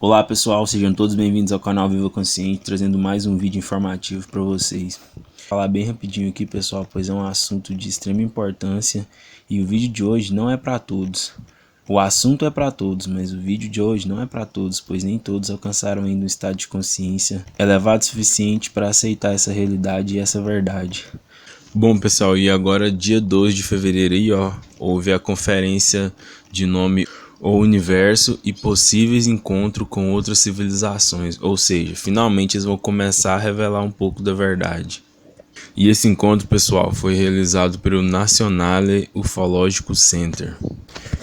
Olá pessoal, sejam todos bem-vindos ao canal Viva Consciente, trazendo mais um vídeo informativo para vocês. Vou falar bem rapidinho aqui pessoal, pois é um assunto de extrema importância e o vídeo de hoje não é para todos. O assunto é para todos, mas o vídeo de hoje não é para todos, pois nem todos alcançaram ainda um estado de consciência elevado o suficiente para aceitar essa realidade e essa verdade. Bom pessoal, e agora dia 2 de fevereiro aí houve a conferência de nome O Universo e Possíveis Encontros com Outras Civilizações, ou seja, finalmente eles vão começar a revelar um pouco da verdade. E esse encontro, pessoal, foi realizado pelo Nationale Ufological Center,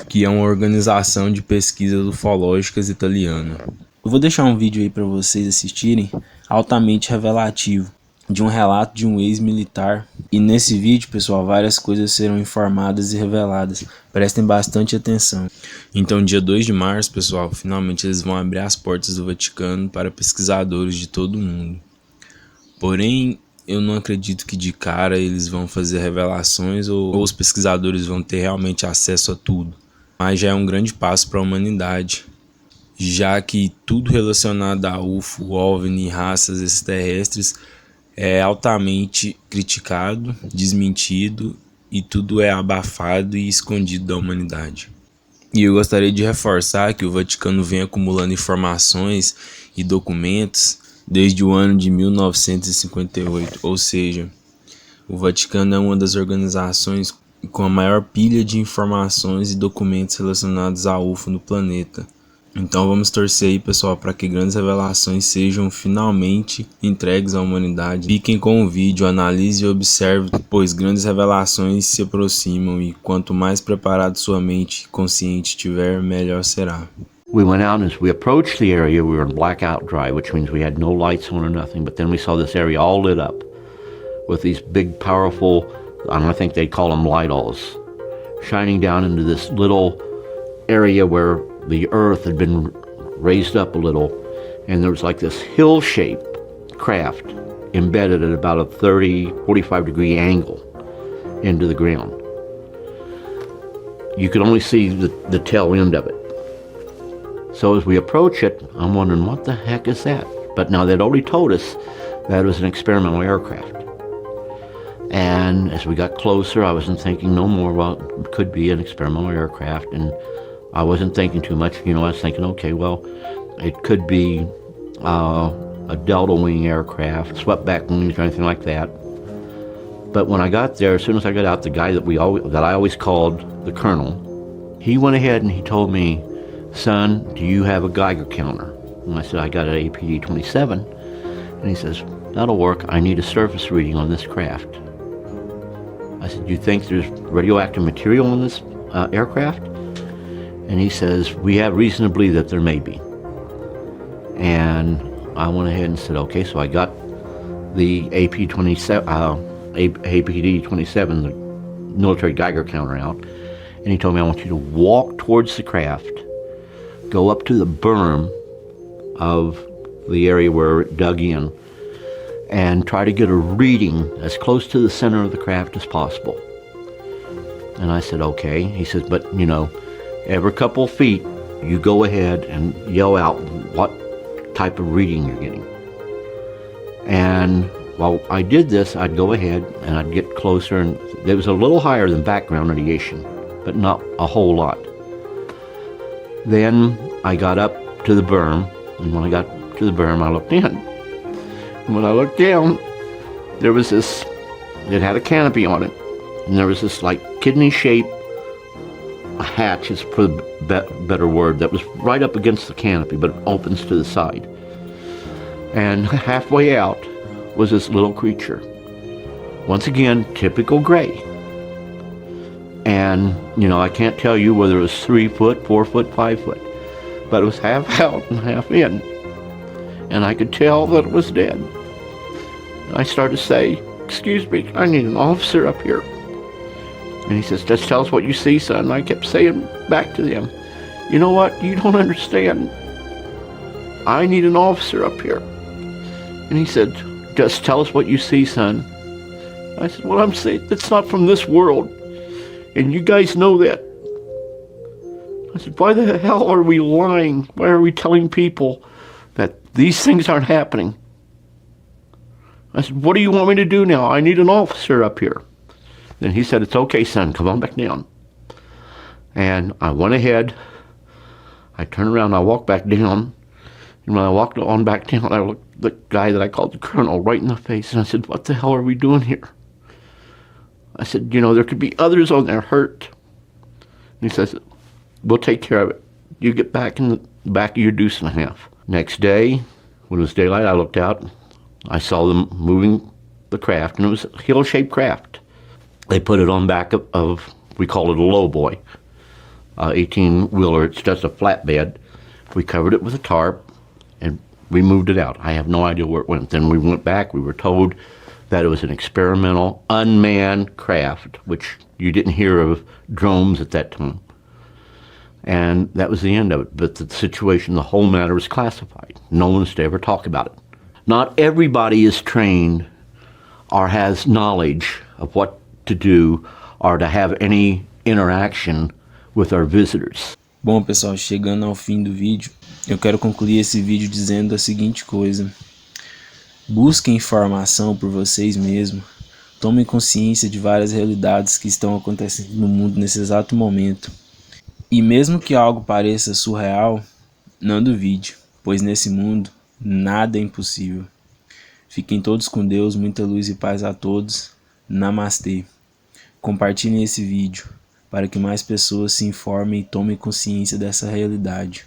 que é uma organização de pesquisas ufológicas italiana. Eu vou deixar um vídeo aí para vocês assistirem, altamente revelativo, de um relato de um ex-militar. E nesse vídeo, pessoal, várias coisas serão informadas e reveladas. Prestem bastante atenção. Então, dia 2 de março, pessoal, finalmente eles vão abrir as portas do Vaticano para pesquisadores de todo o mundo. Porém, eu não acredito que de cara eles vão fazer revelações ou os pesquisadores vão ter realmente acesso a tudo. Mas já é um grande passo para a humanidade, já que tudo relacionado a UFO, OVNI, raças extraterrestres é altamente criticado, desmentido e tudo é abafado e escondido da humanidade. E eu gostaria de reforçar que o Vaticano vem acumulando informações e documentos desde o ano de 1958, ou seja, o Vaticano é uma das organizações com a maior pilha de informações e documentos relacionados a UFO no planeta. Então vamos torcer aí, pessoal, para que grandes revelações sejam finalmente entregues à humanidade. Fiquem com o vídeo, analise e observe, pois grandes revelações se aproximam e quanto mais preparado sua mente consciente estiver, melhor será. We went out, and as we approached the area, we were in blackout drive, which means we had no lights on or nothing, but then we saw this area all lit up with these big, powerful, I think they'd call them light-alls, shining down into this little area where the earth had been raised up a little, and there was like this hill-shaped craft embedded at about a 45 degree angle into the ground. You could only see the tail end of it. So as we approach it, I'm wondering, what the heck is that? But now they'd already told us that it was an experimental aircraft. And as we got closer, I wasn't thinking no more, well, it could be an experimental aircraft, and I wasn't thinking too much. I was thinking, okay, well, it could be a delta wing aircraft, swept back wings or anything like that. But when I got there, as soon as I got out, the guy that I always called the colonel, he went ahead and he told me, "Son, do you have a Geiger counter?" And I said, "I got an APD-27. And he says, "That'll work. I need a surface reading on this craft." I said, "You think there's radioactive material on this aircraft?" And he says, "We have reason to believe that there may be." And I went ahead and said, okay, so I got the APD-27, the military Geiger counter out, and he told me, "I want you to walk towards the craft, go up to the berm of the area where it dug in, and try to get a reading as close to the center of the craft as possible." And I said, okay. He says, "But, every couple of feet, you go ahead and yell out what type of reading you're getting." And while I did this, I'd go ahead and I'd get closer, and it was a little higher than background radiation, but not a whole lot. Then I got up to the berm, and when I got to the berm, I looked in. And when I looked down, there was this, it had a canopy on it, and there was this like kidney-shaped hatch, is for the better word, that was right up against the canopy, but it opens to the side. And halfway out was this little creature. Once again, typical gray. And, I can't tell you whether it was 3 foot, 4 foot, 5 foot, but it was half out and half in. And I could tell that it was dead. And I started to say, "Excuse me, I need an officer up here." And he says, "Just tell us what you see, son." And I kept saying back to them, "You know what? You don't understand. I need an officer up here." And he said, "Just tell us what you see, son." I said, "What I'm saying, it's not from this world. And you guys know that." I said, why the hell are we lying? Why are we telling people that these things aren't happening? I said, what do you want me to do now? I need an officer up here. Then he said, it's okay, son, come on back down. And I went ahead, I turned around, I walked back down, and when I walked on back down, I looked the guy that I called the colonel right in the face, and I said, what the hell are we doing here? I said, you know, there could be others on there hurt. And he says, we'll take care of it. You get back in the back of your deuce and a half. Next day, when it was daylight, I looked out. I saw them moving the craft, and it was a hill-shaped craft. They put it on back of we call it a lowboy, 18-wheeler. It's just a flatbed. We covered it with a tarp, and we moved it out. I have no idea where it went. Then we went back. We were told that it was an experimental, unmanned craft, which you didn't hear of drones at that time. And that was the end of it. But the situation, the whole matter was classified. No one's to ever talk about it. Not everybody is trained or has knowledge of what to do or to have any interaction with our visitors. Bom, pessoal, chegando ao fim do vídeo, eu quero concluir esse vídeo dizendo a seguinte coisa. Busquem informação por vocês mesmos. Tomem consciência de várias realidades que estão acontecendo no mundo nesse exato momento. E mesmo que algo pareça surreal, não duvide, pois nesse mundo nada é impossível. Fiquem todos com Deus, muita luz e paz a todos. Namastê. Compartilhem esse vídeo para que mais pessoas se informem e tomem consciência dessa realidade.